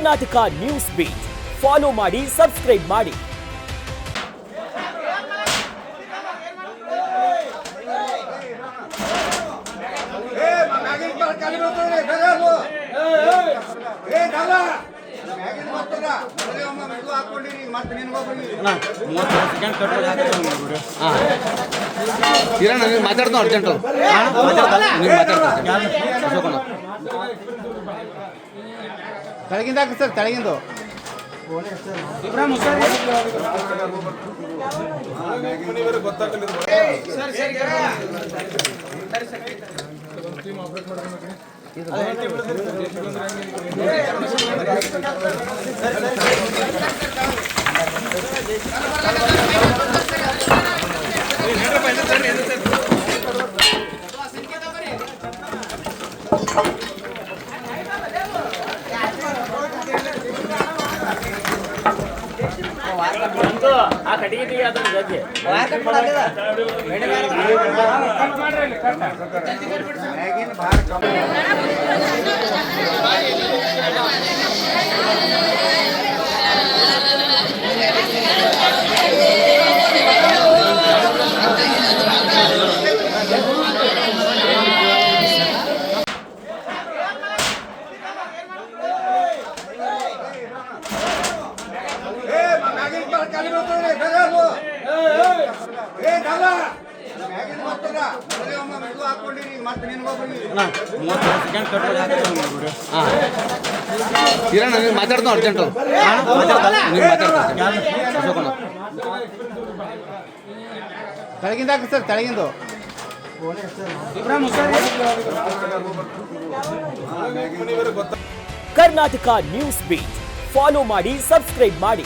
Karnataka news beat follow ಮಾಡಿ, subscribe ಮಾಡಿ. ಮಾತಾಡ್ತಾ ಅರ್ಜೆಂಟ್ ತೆಳಗಿಂದ ಸರ್, ತೆಳಗಿಂದು ಆ ಕಟ್ಟಿಗೆ ಅದ್ರ ಜೊತೆ ಮಾತಾಡ್ತಾ ಅರ್ಜೆಂಟ್ ತೆಳಗಿಂದ ಸರ್, ತೆಳಗಿಂದು ಕರ್ನಾಟಕ ನ್ಯೂಸ್ ಬೀಟ್ ಫಾಲೋ ಮಾಡಿ, ಸಬ್ಸ್ಕ್ರೈಬ್ ಮಾಡಿ.